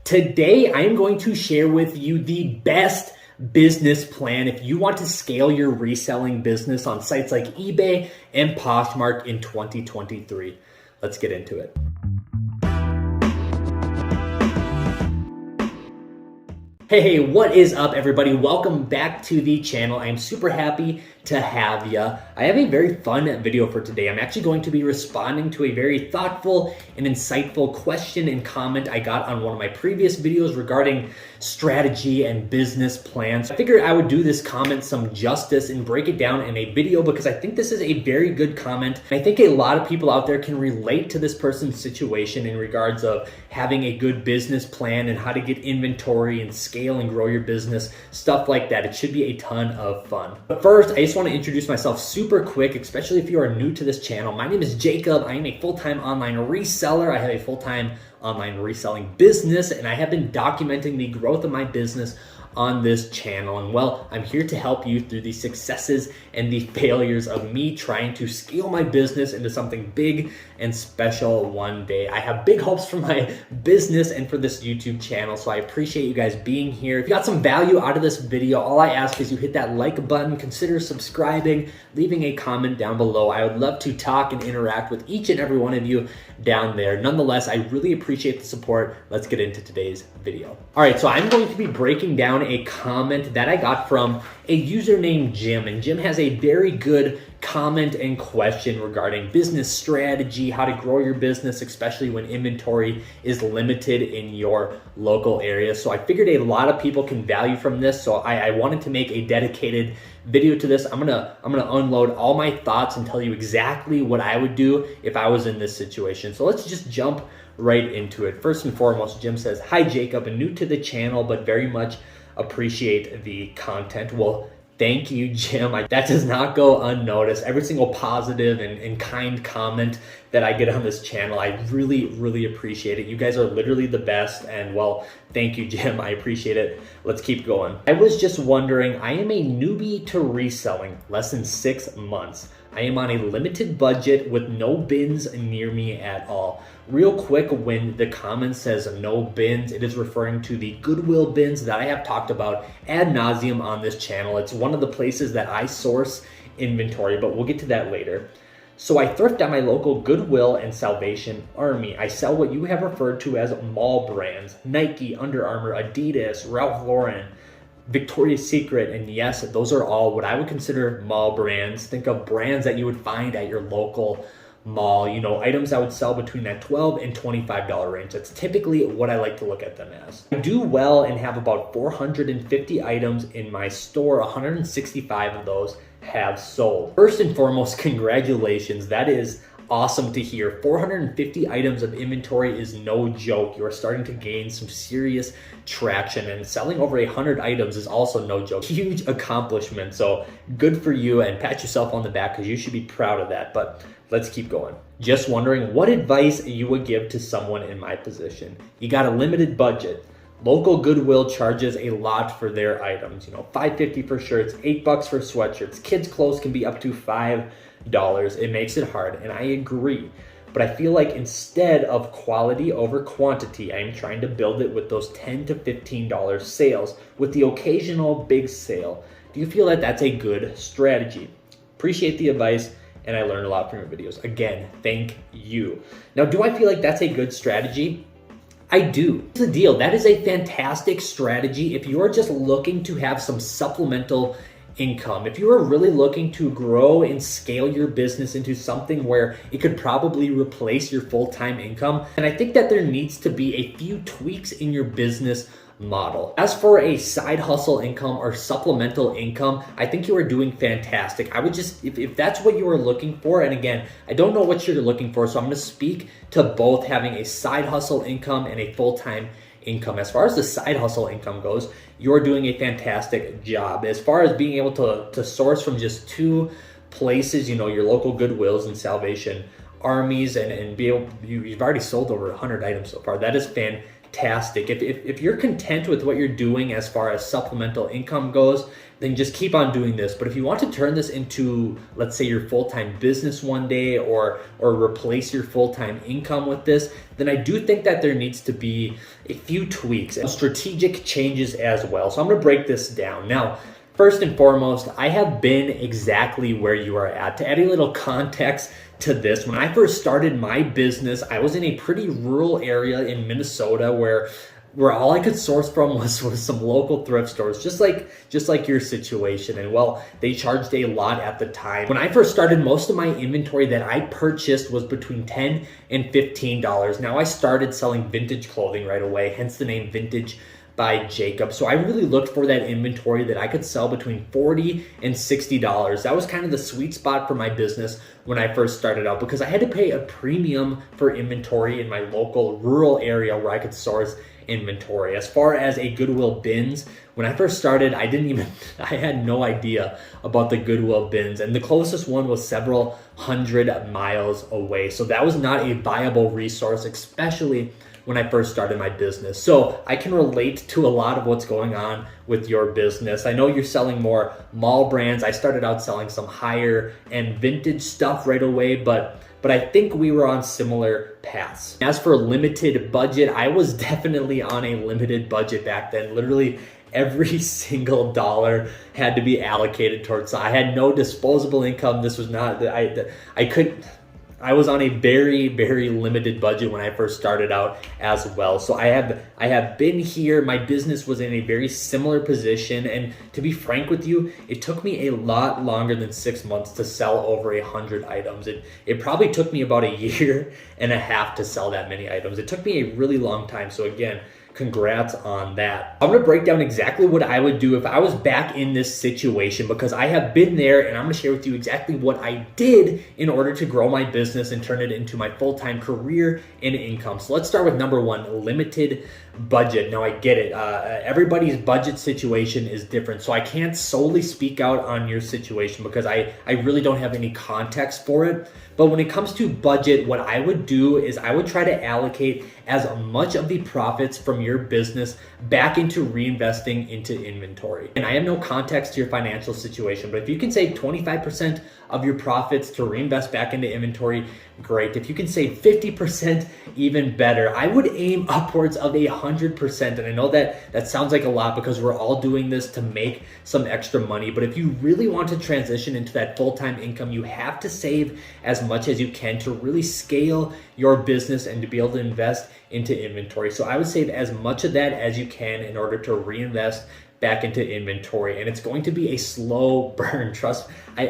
Today, I am going to share with you the best business plan if you want to scale your reselling business on sites like eBay and Poshmark in 2023. Let's get into it. Hey, what is up, everybody? Welcome back to the channel. I'm super happy to have ya. I have a very fun video for today. I'm actually going to be responding to a very thoughtful and insightful question and comment I got on one of my previous videos regarding strategy and business plans. I figured I would do this comment some justice and break it down in a video because I think this is a very good comment. I think a lot of people out there can relate to this person's situation in regards of having a good business plan and how to get inventory and scale and grow your business, stuff like that. It should be a ton of fun. But first, I just want to introduce myself super quick, especially if you are new to this channel. My name is Jacob. I am a full-time online reseller. I have a full-time online reselling business, and I have been documenting the growth of my business on this channel. And well, I'm here to help you through the successes and the failures of me trying to scale my business into something big and special one day. I have big hopes for my business and for this YouTube channel, so I appreciate you guys being here. If you got some value out of this video, all I ask is you hit that like button, consider subscribing, leaving a comment down below. I would love to talk and interact with each and every one of you down there. Nonetheless, I really appreciate the support. Let's get into today's video. All right, so I'm going to be breaking down a comment that I got from a user named Jim, and Jim has a very good comment and question regarding business strategy, how to grow your business, especially when inventory is limited in your local area. So I figured a lot of people can value from this, so I wanted to make a dedicated video to this. I'm gonna unload all my thoughts and tell you exactly what I would do if I was in this situation. So let's just jump right into it. First and foremost, Jim says, "Hi Jacob, I'm new to the channel, but very much appreciate the content." Well, thank you, Jim. That does not go unnoticed. Every single positive and kind comment that I get on this channel, I really appreciate it. You guys are literally the best, and well, thank you, Jim. I appreciate it. Let's keep going. I was just wondering, I am a newbie to reselling, less than 6 months. I am on a limited budget with no bins near me at all. Real quick, when the comment says no bins, it is referring to the Goodwill bins that I have talked about ad nauseum on this channel. It's one of the places that I source inventory, but we'll get to that later. So I thrift at my local Goodwill and Salvation Army. I sell what you have referred to as mall brands: Nike, Under Armour, Adidas, Ralph Lauren, Victoria's Secret, and yes, those are all what I would consider mall brands. Think of brands that you would find at your local mall, you know, items I would sell between that $12 and $25 range. That's typically what I like to look at them as. I do well and have about 450 items in my store. 165 of those have sold. First and foremost, congratulations. That is awesome to hear. 450 items of inventory is no joke. You are starting to gain some serious traction, and selling over 100 items is also no joke. Huge accomplishment. So good for you, and pat yourself on the back because you should be proud of that. But let's keep going. Just wondering what advice you would give to someone in my position. You got a limited budget. Local Goodwill charges a lot for their items. You know, $5.50 for shirts, $8 for sweatshirts. Kids' clothes can be up to $5. It makes it hard, and I agree. But I feel like instead of quality over quantity, I am trying to build it with those $10 to $15 sales with the occasional big sale. Do you feel that that's a good strategy? Appreciate the advice, and I learned a lot from your videos. Again, thank you. Now, do I feel like that's a good strategy? I do. Here's the deal. That is a fantastic strategy if you're just looking to have some supplemental income. If you are really looking to grow and scale your business into something where it could probably replace your full-time income, and I think that there needs to be a few tweaks in your business model. As for a side hustle income or supplemental income, I think you are doing fantastic. I would just, if that's what you are looking for, and again, I don't know what you're looking for, so I'm going to speak to both having a side hustle income and a full-time income. As far as the side hustle income goes, you're doing a fantastic job. As far as being able to source from just 2 places, you know, your local Goodwills and Salvation Armies, and be able, you've already sold over 100 items so far. That is fantastic. fantastic. If you're content with what you're doing as far as supplemental income goes, then just keep on doing this. But if you want to turn this into, let's say, your full-time business one day, or replace your full-time income with this, then I do think that there needs to be a few tweaks and strategic changes as well. So I'm gonna break this down. Now, first and foremost, I have been exactly where you are at. To add a little context to this, when I first started my business, I was in a pretty rural area in Minnesota where all I could source from was some local thrift stores, just like your situation. And well, they charged a lot at the time. When I first started, most of my inventory that I purchased was between $10 and $15. Now I started selling vintage clothing right away, hence the name Vintage by Jacob. So I really looked for that inventory that I could sell between $40 and $60. That was kind of the sweet spot for my business when I first started out, because I had to pay a premium for inventory in my local rural area where I could source inventory. As far as a Goodwill bins, when I first started, I had no idea about the Goodwill bins, and the closest one was several hundred miles away. So that was not a viable resource, especially when I first started my business. So I can relate to a lot of what's going on with your business. I know you're selling more mall brands. I started out selling some higher end vintage stuff right away, but I think we were on similar paths. As for limited budget, I was definitely on a limited budget back then. Literally every single dollar had to be allocated towards. So I had no disposable income. This was not, I was on a very, very limited budget when I first started out as well. So I have been here. My business was in a very similar position. And to be frank with you, it took me a lot longer than 6 months to sell over 100 items. It probably took me about a year and a half to sell that many items. It took me a really long time. So again, congrats on that. I'm gonna break down exactly what I would do if I was back in this situation, because I have been there, and I'm gonna share with you exactly what I did in order to grow my business and turn it into my full-time career and income. So let's start with number one, limited budget. Now I get it. Everybody's budget situation is different. So I can't solely speak out on your situation because I really don't have any context for it. But when it comes to budget, what I would do is I would try to allocate as much of the profits from your business back into reinvesting into inventory. And I have no context to your financial situation, but if you can save 25% of your profits to reinvest back into inventory, great. If you can save 50%, even better. I would aim upwards of 100%. And I know that sounds like a lot because we're all doing this to make some extra money. But if you really want to transition into that full-time income, you have to save as much as you can to really scale your business and to be able to invest into inventory. So I would save as much of that as you can in order to reinvest back into inventory. And it's going to be a slow burn. Trust, I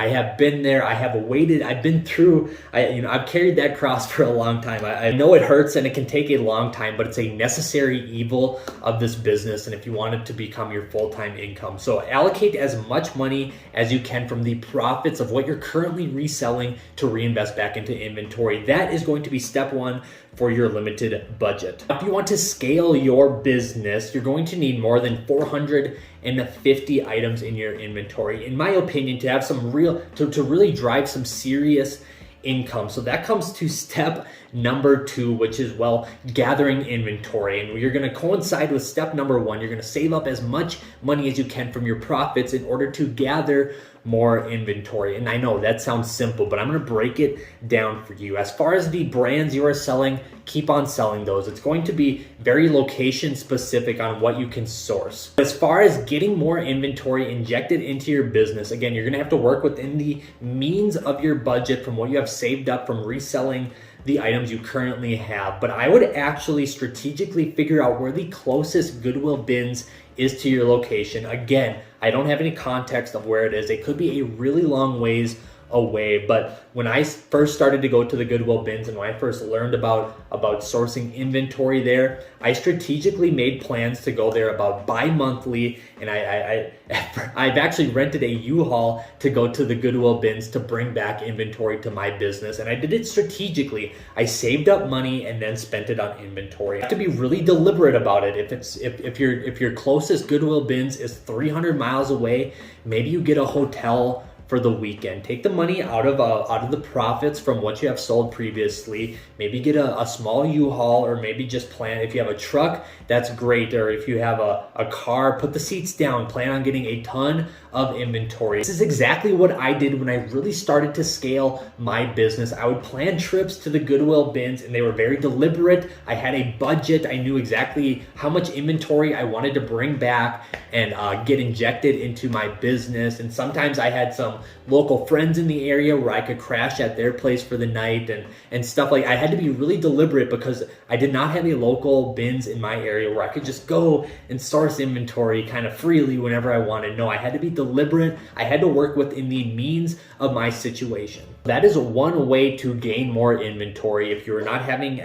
have been there. I have waited. I've been through, I've carried that cross for a long time. I know it hurts and it can take a long time, but it's a necessary evil of this business. And if you want it to become your full-time income. So allocate as much money as you can from the profits of what you're currently reselling to reinvest back into inventory. That is going to be step one for your limited budget. If you want to scale your business, you're going to need more than 450 items in your inventory, in my opinion, to have some to really drive some serious income. So that comes to step number two, which is, well, gathering inventory. And you're going to coincide with step number one. You're going to save up as much money as you can from your profits in order to gather more inventory. And I know that sounds simple, but I'm going to break it down for you. As far as the brands you are selling, keep on selling those. It's going to be very location specific on what you can source. As far as getting more inventory injected into your business, again, you're going to have to work within the means of your budget from what you have saved up from reselling the items you currently have. But I would actually strategically figure out where the closest Goodwill bins is to your location. Again, I don't have any context of where it is. It could be a really long ways away, but when I first started to go to the Goodwill bins and when I first learned about sourcing inventory there, I strategically made plans to go there about bi-monthly, and I've actually rented a U-Haul to go to the Goodwill bins to bring back inventory to my business, and I did it strategically. I saved up money and then spent it on inventory. You have to be really deliberate about it. If your closest Goodwill bins is 300 miles away, maybe you get a hotel for the weekend. Take the money out of the profits from what you have sold previously. Maybe get a small U-Haul, or maybe just plan, if you have a truck, that's great. Or if you have a car, put the seats down, plan on getting a ton of inventory. This is exactly what I did when I really started to scale my business. I would plan trips to the Goodwill bins, and they were very deliberate. I had a budget. I knew exactly how much inventory I wanted to bring back and get injected into my business. And sometimes I had some local friends in the area where I could crash at their place for the night and stuff. Like, I had to be really deliberate because I did not have a local bins in my area where I could just go and source inventory kind of freely whenever I wanted. No, I had to be deliberate. I had to work within the means of my situation. That is one way to gain more inventory if you're not having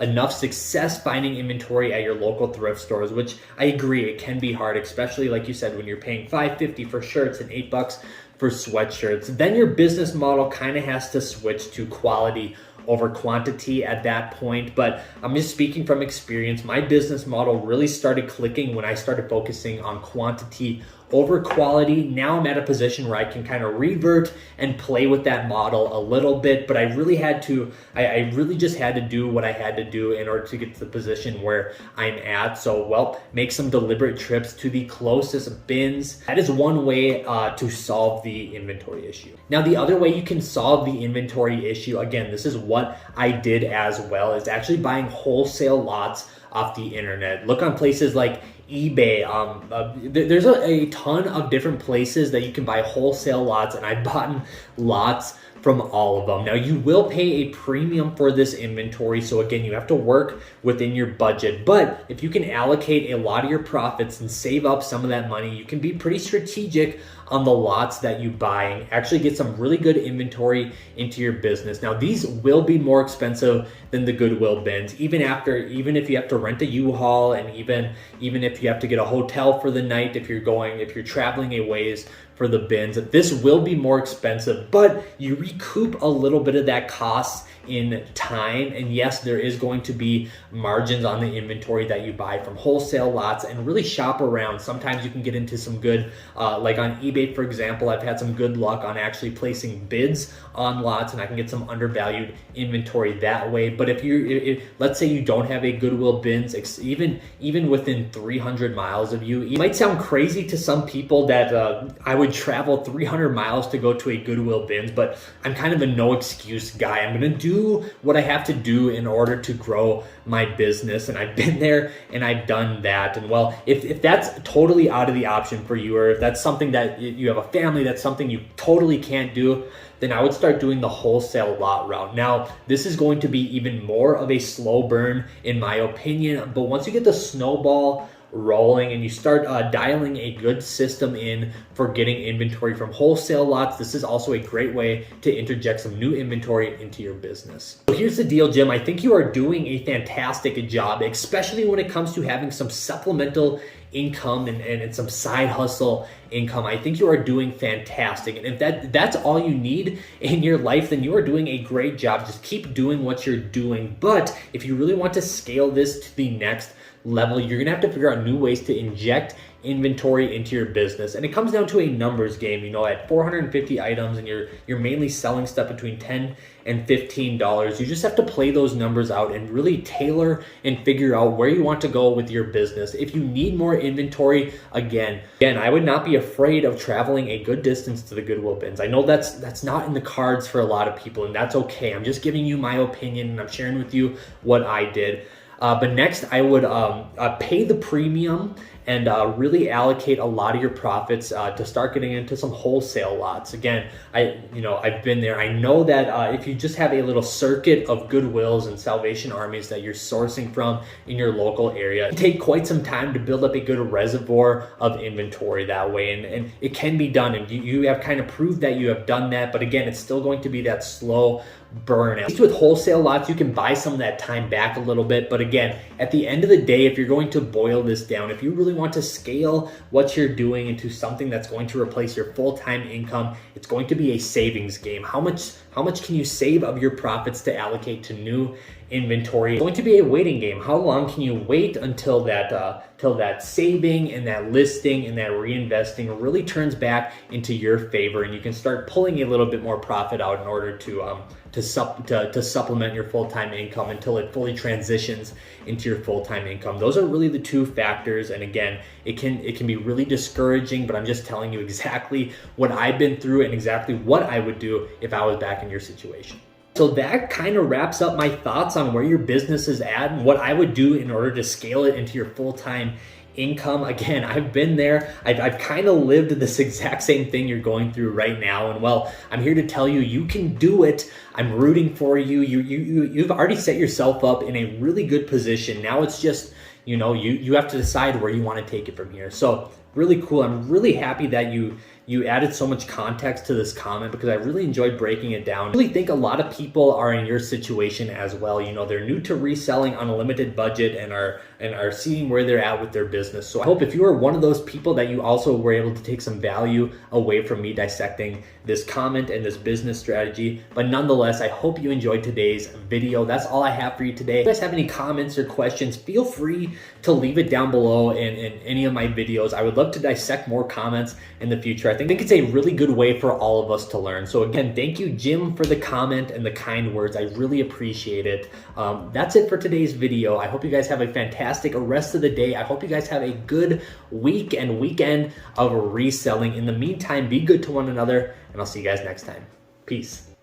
enough success finding inventory at your local thrift stores, which I agree, it can be hard, especially like you said, when you're paying $5.50 for shirts and $8 for sweatshirts. Then your business model kind of has to switch to quality over quantity at that point. But I'm just speaking from experience. My business model really started clicking when I started focusing on quantity over quality. Now I'm at a position where I can kind of revert and play with that model a little bit, but I really just had to do what I had to do in order to get to the position where I'm at. So, well, make some deliberate trips to the closest bins. That is one way to solve the inventory issue. Now, the other way you can solve the inventory issue, again, this is what I did as well, is actually buying wholesale lots off the internet. Look on places like eBay. There's a ton of different places that you can buy wholesale lots, and I've bought lots from all of them. Now, you will pay a premium for this inventory, so again, you have to work within your budget. But if you can allocate a lot of your profits and save up some of that money, you can be pretty strategic on the lots that you buy and actually get some really good inventory into your business. Now, these will be more expensive than the Goodwill bins, even if you have to rent a U-Haul, and even if you have to get a hotel for the night, if you're traveling a ways for the bins. This will be more expensive, but you recoup a little bit of that cost in time. And yes, there is going to be margins on the inventory that you buy from wholesale lots, and really shop around. Sometimes you can get into some good, like on eBay, for example, I've had some good luck on actually placing bids on lots, and I can get some undervalued inventory that way. But if let's say you don't have a Goodwill bins, even within 300 miles of you, it might sound crazy to some people that I would travel 300 miles to go to a Goodwill bins, but I'm kind of a no excuse guy. I'm going to do what I have to do in order to grow my business, and I've been there and I've done that. And well, if that's totally out of the option for you, or if that's something that you have a family, that's something you totally can't do, then I would start doing the wholesale lot route. Now, this is going to be even more of a slow burn in my opinion, but once you get the snowball rolling and you start dialing a good system in for getting inventory from wholesale lots, this is also a great way to interject some new inventory into your business. So here's the deal, Jim. I think you are doing a fantastic job, especially when it comes to having some supplemental income and some side hustle income. I think you are doing fantastic. And if that's all you need in your life, then you are doing a great job. Just keep doing what you're doing. But if you really want to scale this to the next level, you're gonna have to figure out new ways to inject inventory into your business. And it comes down to a numbers game. At 450 items and you're mainly selling stuff between $10 and $15, you just have to play those numbers out and really tailor and figure out where you want to go with your business. If you need more inventory, again, I would not be afraid of traveling a good distance to the Goodwill bins. I know that's not in the cards for a lot of people, and that's okay. I'm just giving you my opinion, and I'm sharing with you what I did. But next, I would pay the premium and really allocate a lot of your profits to start getting into some wholesale lots. Again, I've been there. I know that if you just have a little circuit of Goodwills and Salvation Armies that you're sourcing from in your local area, it take quite some time to build up a good reservoir of inventory that way. And it can be done, and you have kind of proved that you have done that. But again, it's still going to be that slow burn. At least with wholesale lots, you can buy some of that time back a little bit. But again, at the end of the day, if you're going to boil this down, if you really want to scale what you're doing into something that's going to replace your full-time income, it's going to be a savings game. How much can you save of your profits to allocate to new inventory. It's going to be a waiting game. How long can you wait until that saving and that listing and that reinvesting really turns back into your favor, and you can start pulling a little bit more profit out in order to supplement your full-time income until it fully transitions into your full-time income. Those are really the two factors. And again, it can be really discouraging, but I'm just telling you exactly what I've been through and exactly what I would do if I was back in your situation. So that kind of wraps up my thoughts on where your business is at and what I would do in order to scale it into your full-time income. Again, I've been there. I've kind of lived this exact same thing you're going through right now. And well, I'm here to tell you, you can do it. I'm rooting for you. You've already set yourself up in a really good position. Now it's just, you have to decide where you want to take it from here. So really cool. I'm really happy that you added so much context to this comment, because I really enjoyed breaking it down. I really think a lot of people are in your situation as well. They're new to reselling on a limited budget and are seeing where they're at with their business. So I hope if you are one of those people that you also were able to take some value away from me dissecting this comment and this business strategy. But nonetheless, I hope you enjoyed today's video. That's all I have for you today. If you guys have any comments or questions, feel free to leave it down below in any of my videos. I would love to dissect more comments in the future. I think it's a really good way for all of us to learn. So again, thank you, Jim, for the comment and the kind words. I really appreciate it. That's it for today's video. I hope you guys have a fantastic rest of the day. I hope you guys have a good week and weekend of reselling. In the meantime, be good to one another, and I'll see you guys next time. Peace.